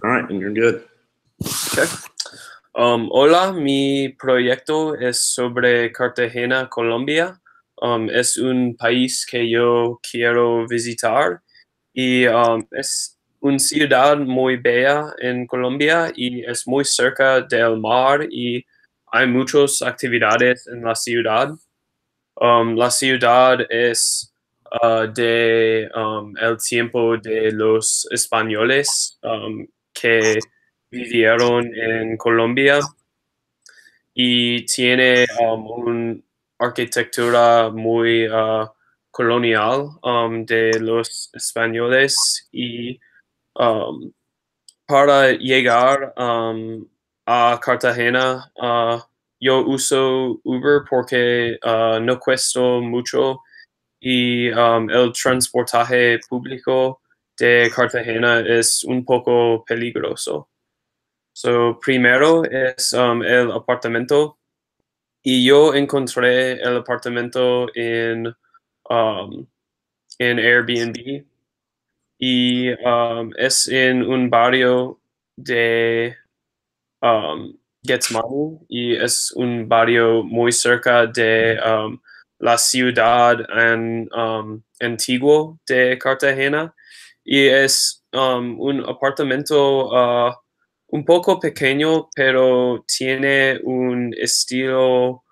All right, and you're good. Okay. Hola, mi proyecto es sobre Cartagena, Colombia. Es un país que yo quiero visitar y es una ciudad muy bella en Colombia y es muy cerca del mar y hay muchas actividades en la ciudad. La ciudad es de el tiempo de los españoles que vivieron en Colombia y tiene una arquitectura muy colonial de los españoles y um, para llegar a Cartagena, yo uso Uber porque no cuesta mucho y el transportaje público de Cartagena es un poco peligroso. So, primero es el apartamento y yo encontré el apartamento um, en Airbnb y es en un barrio de Getsemani y es un barrio muy cerca de la ciudad antiguo de Cartagena y es un apartamento un poco pequeño, pero tiene un estilo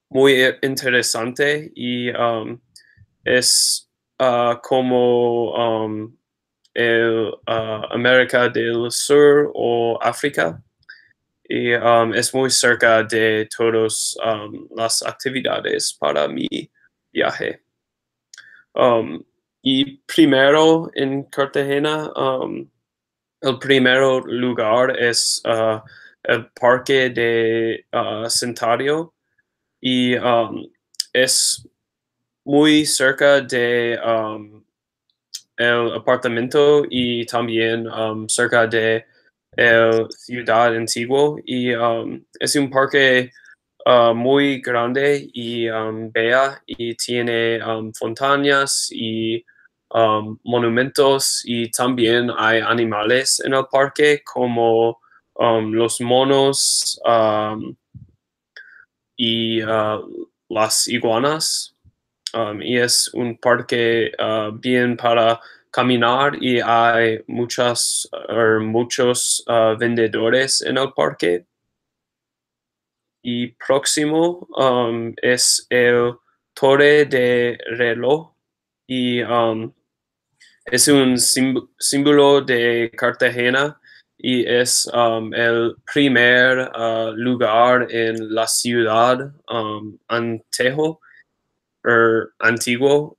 muy interesante y es como el América del Sur o África y es muy cerca de todas las actividades para mi viaje. Um, y primero en Cartagena, el primer lugar es el Parque de Centenario y es muy cerca de el apartamento y también cerca de el ciudad antiguo y es un parque muy grande y bella y tiene fontañas y monumentos y también hay animales en el parque como los monos y las iguanas. Y es un parque bien para caminar y hay muchos vendedores en el parque. Y próximo es el Torre de Reloj y es un símbolo de Cartagena y es el primer lugar en la ciudad Antejo antiguo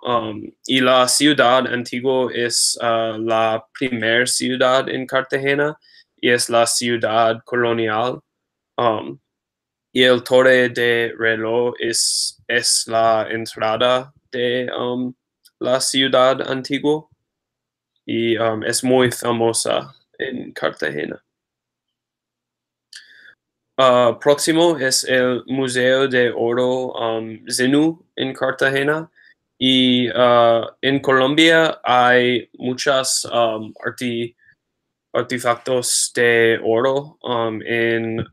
y la ciudad antiguo es la primer ciudad en Cartagena y es la ciudad colonial um, y el torre de reloj es la entrada de la ciudad antigua y es muy famosa en Cartagena. Próximo es el Museo de Oro Zenu en Cartagena. Y en Colombia hay muchos artefactos de oro en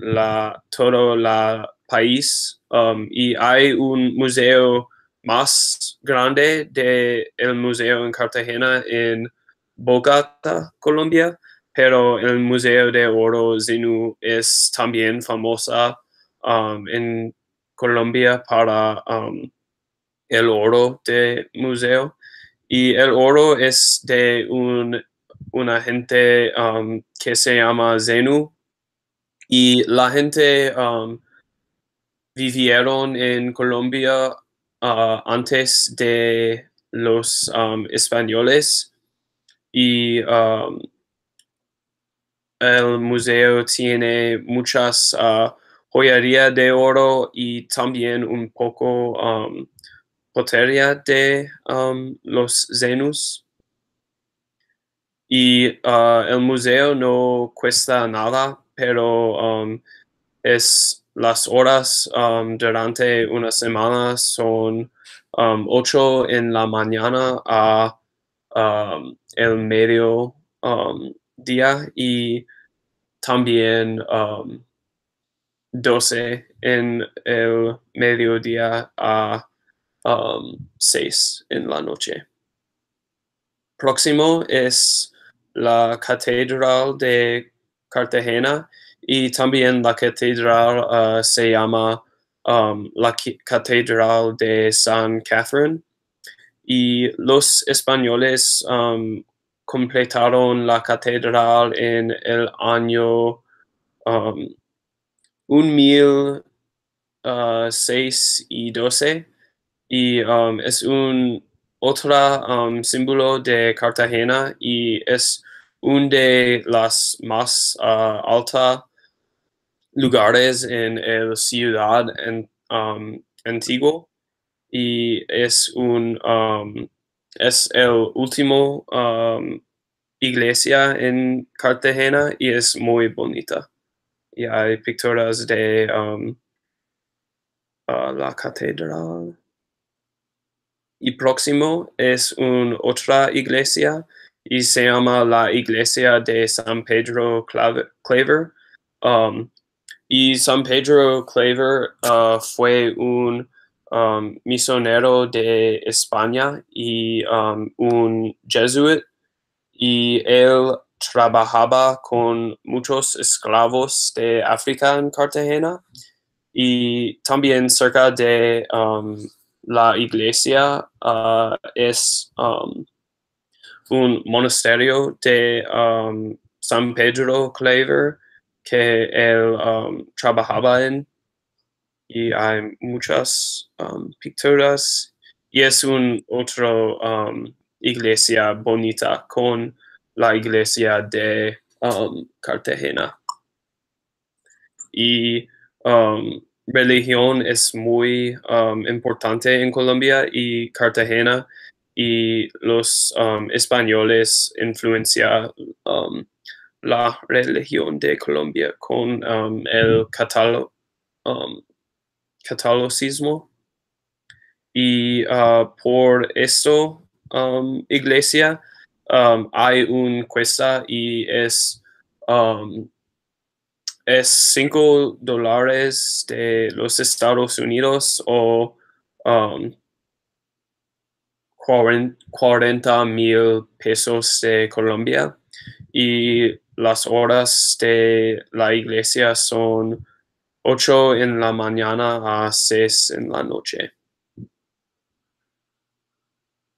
todo el país. Y hay un museo más grande del museo en Cartagena en Bogotá, Colombia, pero el Museo de Oro Zenu es también famosa en Colombia para el oro de museo. Y el oro es de una gente que se llama Zenu. Y la gente vivieron en Colombia antes de los españoles. Y el museo tiene muchas joyería de oro y también un poco potería de los Zenus. Y el museo no cuesta nada, pero es las horas durante una semana son 8 en la mañana a el medio día y también 12 en el mediodía a 6 en la noche. Próximo es la Catedral de Cartagena y también la catedral se llama la Catedral de San Catherine. Y los españoles completaron la catedral en el año 1612 y es un otro símbolo de Cartagena y es uno de las más altas lugares en la ciudad antiguo y es el último iglesia en Cartagena y es muy bonita. Y hay pinturas de la catedral. Y próximo es otra iglesia y se llama la iglesia de San Pedro Claver. Y San Pedro Claver fue un misionero de España y un jesuit y él trabajaba con muchos esclavos de África en Cartagena y también cerca de la iglesia es un monasterio de San Pedro Claver que él trabajaba en y hay muchas pinturas y es un otro iglesia bonita con la iglesia de Cartagena. Y religión es muy importante en Colombia y Cartagena y los españoles influenciaron la religión de Colombia con el catolicismo y por esto iglesia hay un cuesta y es $5 de los Estados Unidos o 40,000 pesos de Colombia y las horas de la iglesia son 8 en la mañana a 6 en la noche.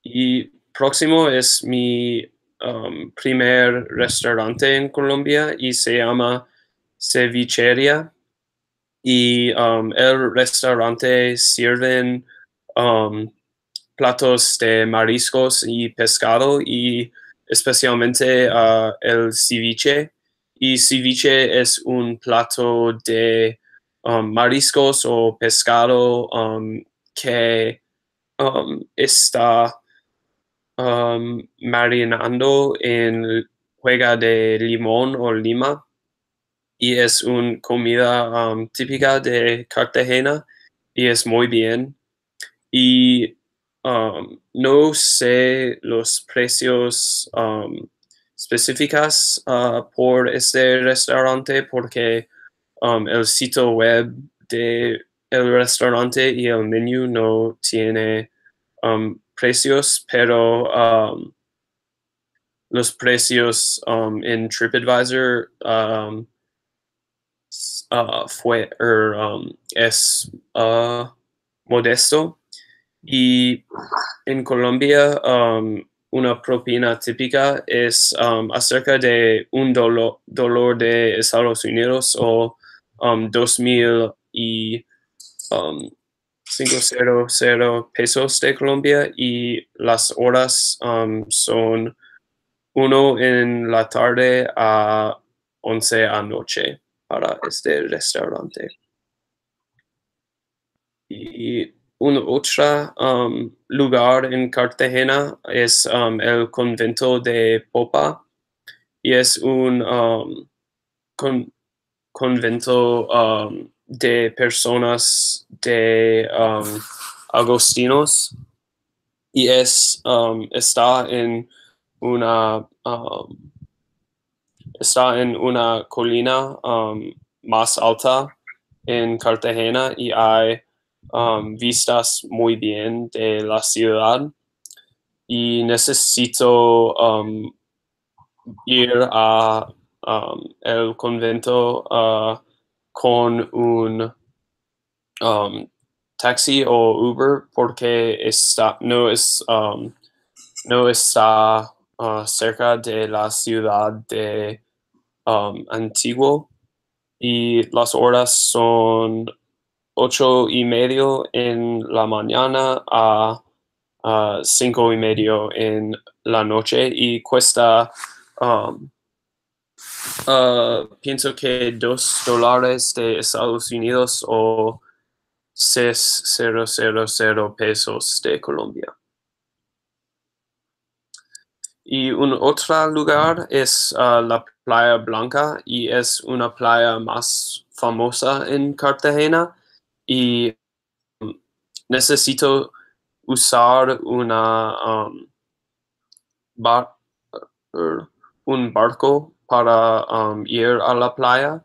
Y próximo es mi primer restaurante en Colombia y se llama Cevicheria. Y el restaurante sirven platos de mariscos y pescado y especialmente el ceviche. Y ceviche es un plato de mariscos o pescado que está marinando en juega de limón o lima y es una comida típica de Cartagena y es muy bien. Y no sé los precios específicos por este restaurante porque el sitio web de el restaurante y el menú no tiene precios, pero los precios en TripAdvisor es modesto y en Colombia una propina típica es acerca de un dolor de Estados Unidos o 2,000 y 500 pesos de Colombia y las horas son 1 en la tarde a 11 anoche para este restaurante. Y un otro lugar en Cartagena es el convento de Popa y es un convento de personas de agostinos y está en una está en una colina más alta en Cartagena y hay vistas muy bien de la ciudad y necesito ir a el convento con un taxi o Uber porque no está cerca de la ciudad de Antiguo y las horas son 8:30 en la mañana a 5:30 en la noche y cuesta pienso que $2 de Estados Unidos o 6,000 pesos de Colombia. Y un otro lugar es la Playa Blanca y es una playa más famosa en Cartagena y necesito usar bar- un barco para ir a la playa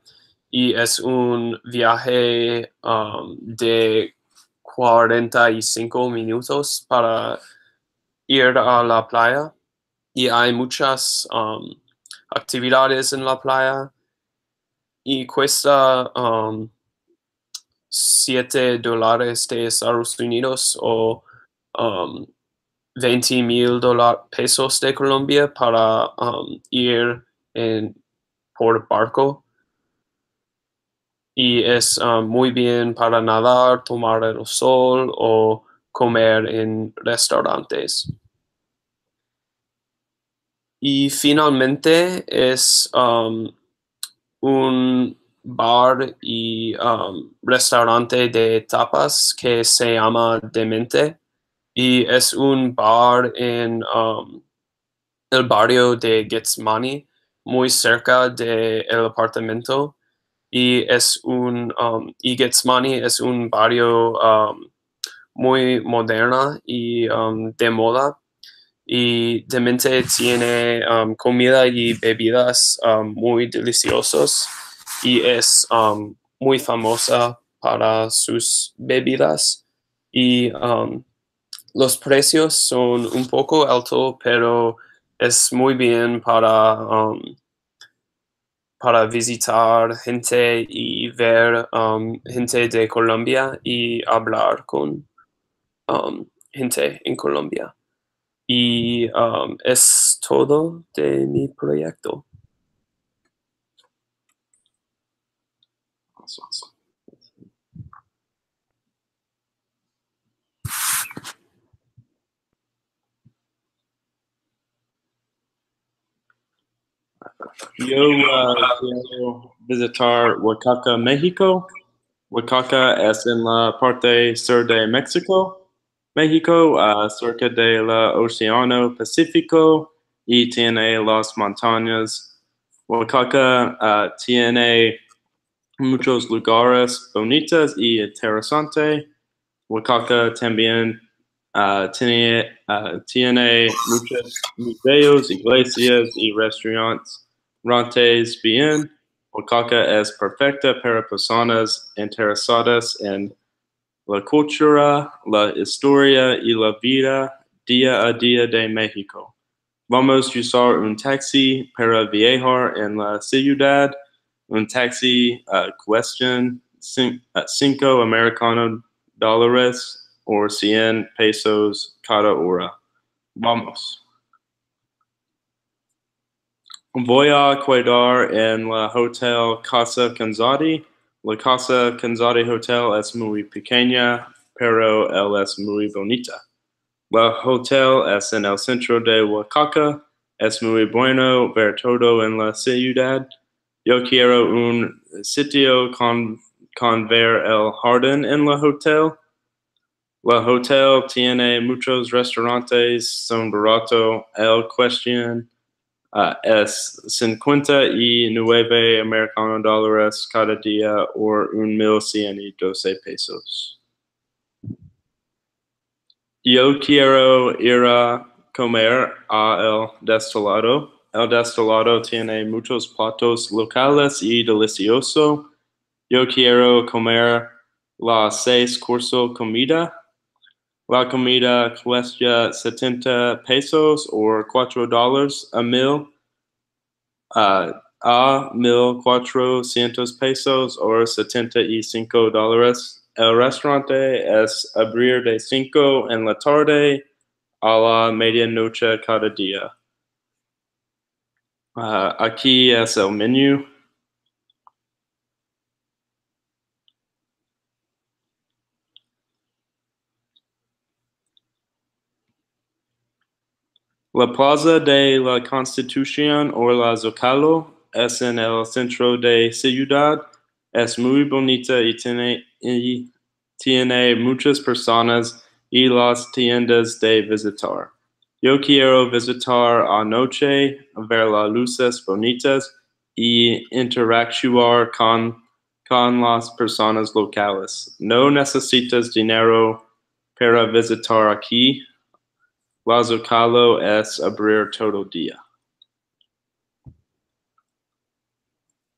y es un viaje de 45 minutos para ir a la playa y hay muchas actividades en la playa y cuesta $7 de Estados Unidos o 20,000 pesos de Colombia para ir por barco y es muy bien para nadar, tomar el sol o comer en restaurantes. Y finalmente es un bar y restaurante de tapas que se llama Demente y es un bar en el barrio de Getsemani, muy cerca del apartamento y y Getsemani es un barrio muy moderno y de moda y Demente tiene comida y bebidas muy deliciosos y es muy famosa para sus bebidas y los precios son un poco altos, pero es muy bien para visitar gente y ver gente de Colombia y hablar con gente en Colombia. Y es todo de mi proyecto. Yo quiero visitar Oaxaca, México. Oaxaca es en la parte sur de México. México, cerca del Océano Pacífico y tiene las montañas. Oaxaca tiene muchos lugares bonitos y interesantes. Oaxaca también tiene muchos museos, iglesias y restaurantes bien. Oaxaca es perfecta para personas interesadas en la cultura, la historia y la vida día a día de México. Vamos a usar un taxi para viajar en la ciudad. Un taxi cuesta $5 o 100 pesos cada hora. Vamos. Voy a quedar en la Hotel Casa Canzati. La Casa Canzati Hotel es muy pequeña, pero él es muy bonita. La hotel es en el centro de Oaxaca. Es muy bueno ver todo en la ciudad. Yo quiero un sitio con ver el jardín en la hotel. La hotel tiene muchos restaurantes, son barato. El cuestión es $59 americanos cada día o 1,112 pesos. Yo quiero ir a comer a El Destilado. El Destilado tiene muchos platos locales y delicioso. Yo quiero comer las 6 cursos comida. La comida cuesta 70 pesos o $4 a 1,400 pesos o $75. El restaurante es abrir de 5 en la tarde a la medianoche cada día. Aquí es el menú. La Plaza de la Constitución o la Zócalo es en el centro de ciudad. Es muy bonita y tiene muchas personas y las tiendas de visitar. Yo quiero visitar anoche, ver las luces bonitas y interactuar con las personas locales. No necesitas dinero para visitar aquí. La Zócalo es abrir todo día.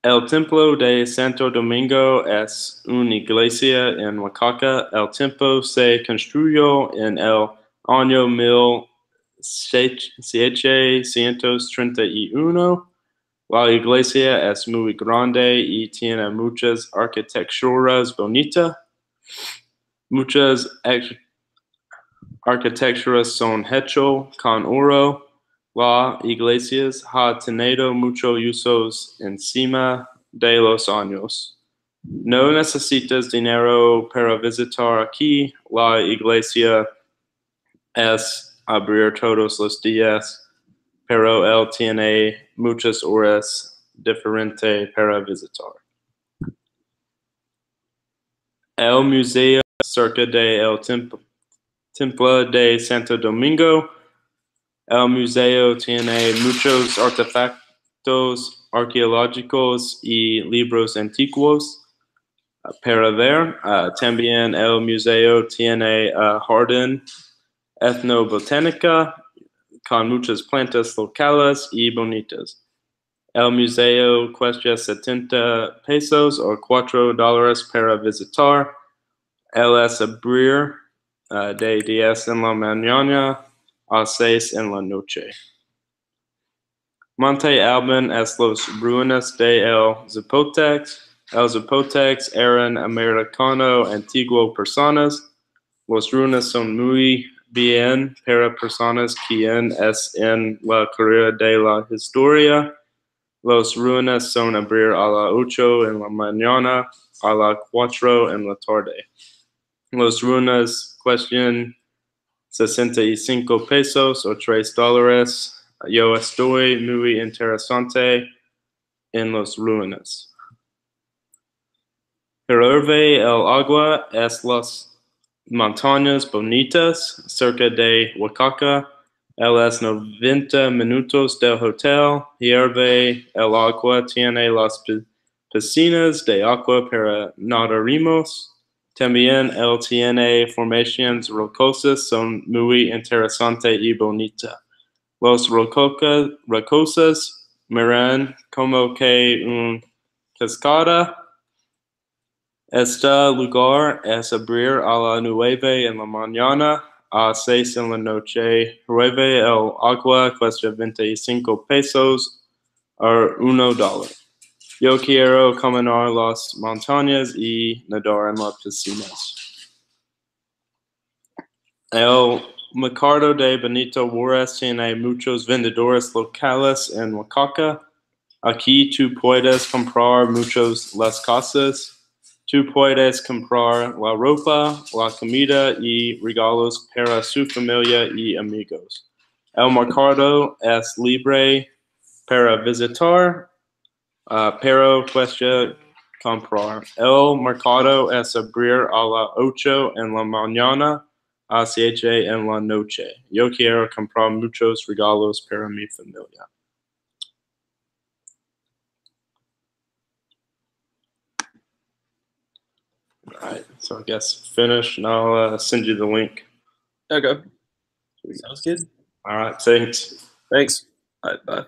El Templo de Santo Domingo es una iglesia en Oaxaca. El templo se construyó en el año 1731. La iglesia es muy grande y tiene muchas arquitecturas bonitas. Muchas arquitecturas son hechas con oro. La iglesia ha tenido muchos usos encima de los años. No necesitas dinero para visitar aquí. La iglesia es abrir todos los días, pero él tiene muchas horas diferentes para visitar. El museo cerca de el Templo de Santo Domingo. El museo tiene muchos artefactos arqueológicos y libros antiguos para ver. También el museo tiene jardín etnobotánica con muchas plantas locales y bonitas. El museo cuesta 70 pesos o $4 para visitar. Él es abrir de 10 en la mañana a 6 en la noche. Monte Albán es los ruinas de El Zapotex. El Zapotex eran americano antiguo personas. Los ruinas son muy bien para personas quien es en la carrera de la historia. Los ruinas son abrir a las 8 en la mañana a las 4 en la tarde. Los ruinas cuestan 65 pesos o $3. Yo estoy muy interesante en los ruinas. Hierve el agua es las montañas bonitas cerca de Oaxaca. Él es 90 minutos del hotel. Hierve el agua tiene las piscinas de agua para nadaremos. También él tiene formaciones rocosas, son muy interesantes y bonitas. Los rocosas miran como que un cascada. Este lugar es abrir a las 9 en la mañana a 6 en la noche. Hierve el agua cuesta 25 pesos o $1. Yo quiero caminar las montañas y nadar en las piscinas. El mercado de Benito Juárez tiene muchos vendedores locales en Oaxaca. Aquí tú puedes comprar muchas las cosas. Tú puedes comprar la ropa, la comida y regalos para su familia y amigos. El mercado es libre para visitar, pero cuesta comprar. El mercado es abrir a las 8 en la mañana a 7 en la noche. Yo quiero comprar muchos regalos para mi familia. All right, so I guess finish, and I'll send you the link. Okay. Sounds good. All right, thanks. Thanks. Bye. Bye.